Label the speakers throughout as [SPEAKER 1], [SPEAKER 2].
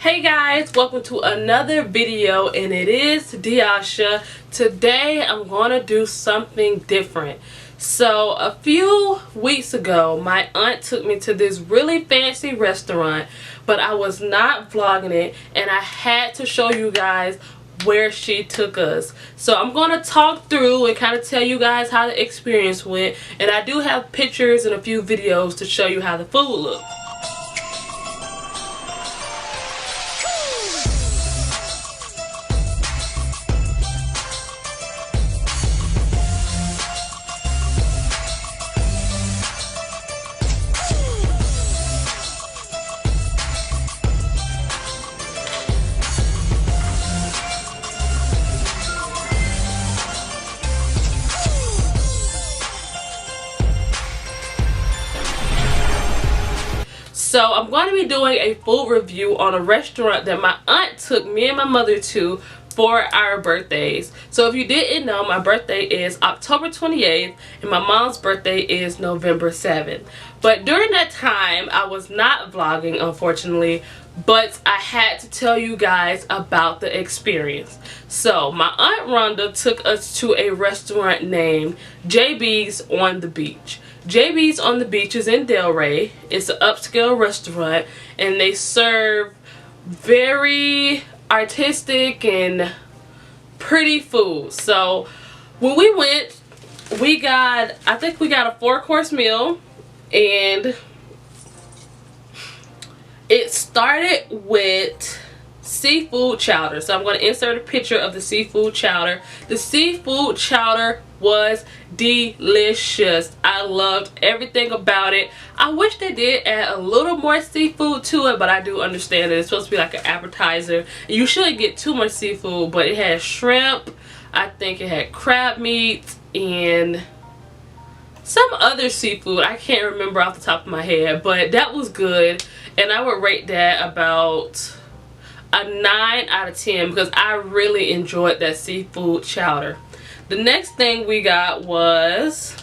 [SPEAKER 1] Hey guys, welcome to another video, and it is Diasha. Today I'm going to do something different. So a few weeks ago my aunt took me to this really fancy restaurant, but I was not vlogging it and I had to show you guys where she took us. So I'm going to talk through and kind of tell you guys how the experience went, and I do have pictures and a few videos to show you how the food looked. So I'm going to be doing a full review on a restaurant that my aunt took me and my mother to for our birthdays. So if you didn't know, my birthday is October 28th and my mom's birthday is November 7th. But during that time I was not vlogging, unfortunately, but I had to tell you guys about the experience. So my aunt Rhonda took us to a restaurant named JB's on the Beach. JB's on the Beach is in Delray. It's an upscale restaurant and they serve very artistic and pretty food. So when we went, I think we got a 4-course meal, and it started with seafood chowder. So I'm going to insert a picture of the seafood chowder. The seafood chowder was delicious. I loved everything about it. I wish they did add a little more seafood to it, but I do understand that it's supposed to be like an appetizer. You shouldn't get too much seafood, but it had shrimp. I think it had crab meat and some other seafood. I can't remember off the top of my head, but that was good, and I would rate that about a 9 out of 10 because I really enjoyed that seafood chowder. The next thing we got was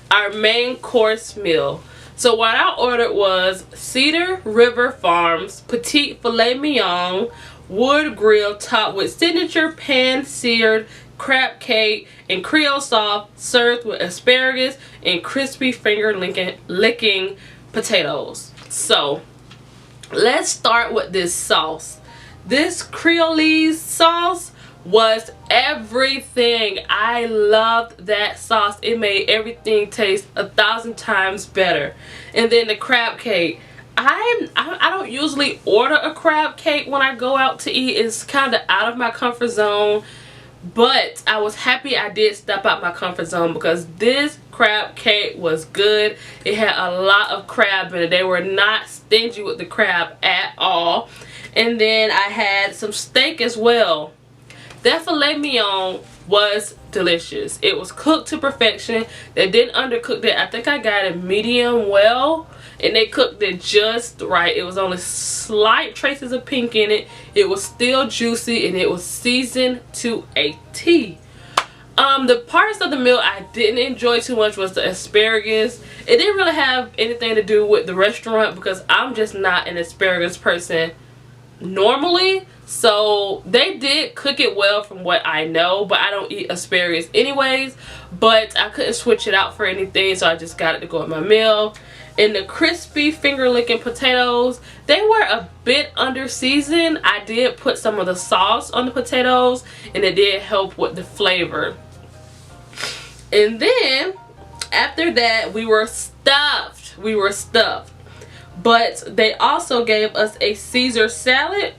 [SPEAKER 1] our main course meal. So what I ordered was Cedar River Farms Petite Filet Mignon wood grill topped with signature pan-seared crab cake and Creole sauce, served with asparagus and crispy finger-licking potatoes. So let's start with this sauce. This Creole sauce was everything. I loved that sauce. It made everything taste 1,000 times better. And then the crab cake. I don't usually order a crab cake when I go out to eat. It's kind of out of my comfort zone. But I was happy I did step out my comfort zone because this crab cake was good. It had a lot of crab in it. They were not stingy with the crab at all. And then I had some steak as well. That filet mignon was delicious. It was cooked to perfection. They didn't undercook it. I think I got it medium well, and they cooked it just right. It was only slight traces of pink in it. It was still juicy, and it was seasoned to a T. The parts of the meal I didn't enjoy too much was the asparagus. It didn't really have anything to do with the restaurant because I'm just not an asparagus person normally. So they did cook it well from what I know, but I don't eat asparagus anyways. But I couldn't switch it out for anything, so I just got it to go with my meal. And the crispy finger-licking potatoes, they were a bit under seasoned. I did put some of the sauce on the potatoes, and it did help with the flavor. And then after that, we were stuffed. But they also gave us a Caesar salad.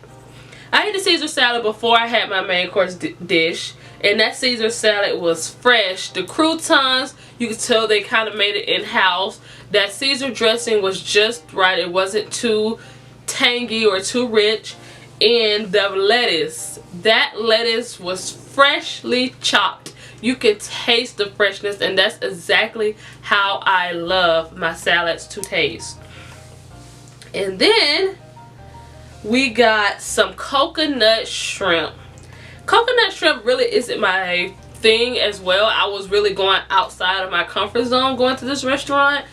[SPEAKER 1] I ate the Caesar salad before I had my main course dish, and that Caesar salad was fresh. The croutons, you could tell they kind of made it in-house. That Caesar dressing was just right. It wasn't too tangy or too rich. And the lettuce, that lettuce was freshly chopped. You can taste the freshness, and that's exactly how I love my salads to taste. And then we got some coconut shrimp. Coconut shrimp really isn't my thing as well. I was really going outside of my comfort zone going to this restaurant.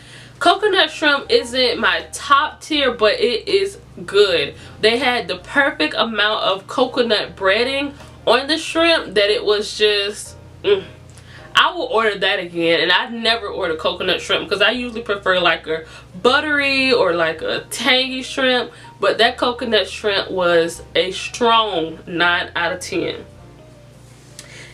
[SPEAKER 1] Coconut shrimp isn't my top tier, but it is good. They had the perfect amount of coconut breading on the shrimp that it was just I will order that again. And I've never ordered coconut shrimp because I usually prefer like a buttery or like a tangy shrimp, but that coconut shrimp was a strong 9 out of 10.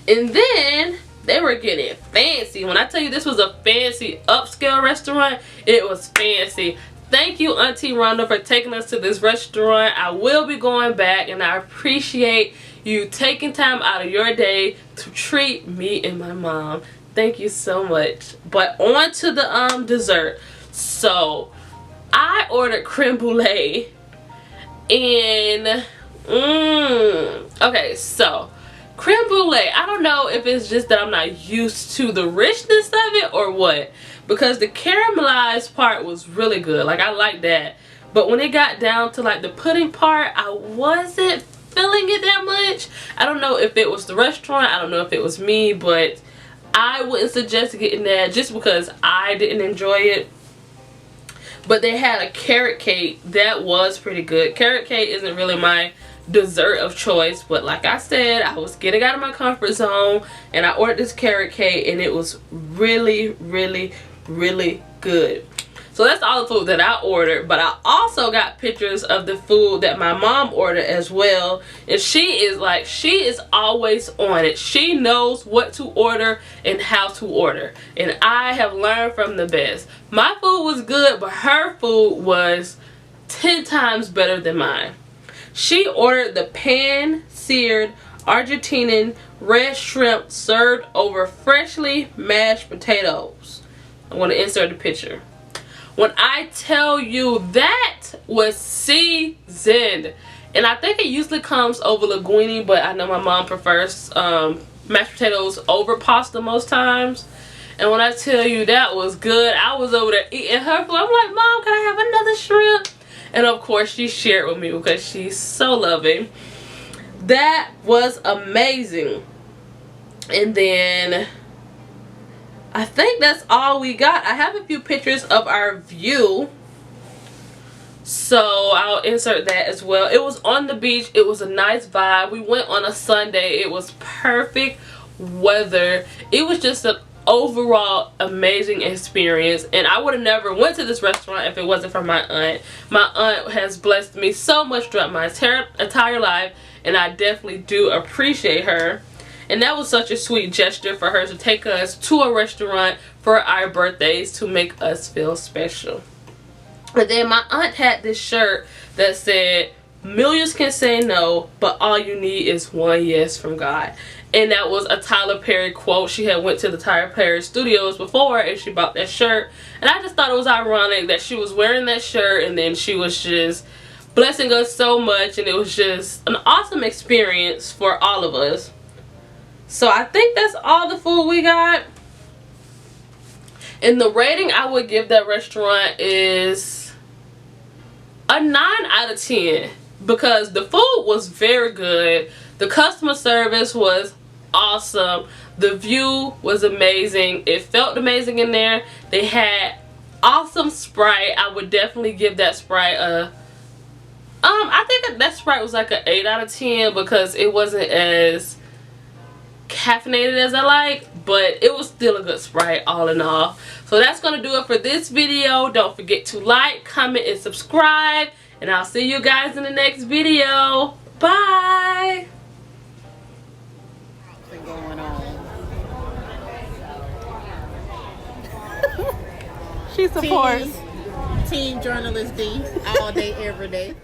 [SPEAKER 1] And then they were getting fancy. When I tell you this was a fancy upscale restaurant, it was fancy. Thank you, Auntie Rhonda, for taking us to this restaurant. I will be going back, and I appreciate you taking time out of your day to treat me and my mom. Thank you so much. But on to the dessert. So I ordered creme brulee, and okay, so creme brulee, I don't know if it's just that I'm not used to the richness of it or what, because the caramelized part was really good. Like, I like that. But when it got down to like the pudding part, I wasn't feeling it that much. I don't know if it was the restaurant, I don't know if it was me, but I wouldn't suggest getting that just because I didn't enjoy it. But they had a carrot cake that was pretty good. Carrot cake isn't really my dessert of choice, but like I said, I was getting out of my comfort zone and I ordered this carrot cake, and it was really, really, really good. So that's all the food that I ordered, but I also got pictures of the food that my mom ordered as well. And she is always on it. She knows what to order and how to order, and I have learned from the best. My food was good, but her food was 10 times better than mine. She ordered the pan-seared Argentinian red shrimp served over freshly mashed potatoes. I'm going to insert a picture. When I tell you, that was seasoned. And I think it usually comes over linguine, but I know my mom prefers mashed potatoes over pasta most times. And when I tell you that was good, I was over there eating her food. I'm like, Mom, can I have another shrimp? And of course she shared with me because she's so loving. That was amazing. And then I think that's all we got. I have a few pictures of our view, so I'll insert that as well. It was on the beach. It was a nice vibe. We went on a Sunday. It was perfect weather. It was just an overall amazing experience, and I would have never went to this restaurant if it wasn't for my aunt. My aunt has blessed me so much throughout my entire life, and I definitely do appreciate her. And that was such a sweet gesture for her to take us to a restaurant for our birthdays to make us feel special. And then my aunt had this shirt that said, "Millions can say no, but all you need is one yes from God." And that was a Tyler Perry quote. She had went to the Tyler Perry studios before and she bought that shirt. And I just thought it was ironic that she was wearing that shirt and then she was just blessing us so much. And it was just an awesome experience for all of us. So I think that's all the food we got. And the rating I would give that restaurant is a 9 out of 10. Because the food was very good. The customer service was awesome. The view was amazing. It felt amazing in there. They had awesome Sprite. I would definitely give that Sprite a I think that Sprite was like an 8 out of 10 because it wasn't as caffeinated as I like, but it was still a good Sprite all in all. So that's gonna do it for this video. Don't forget to like, comment, and subscribe, and I'll see you guys in the next video. Bye.
[SPEAKER 2] Going on. She supports Team Journalist D all day, every day.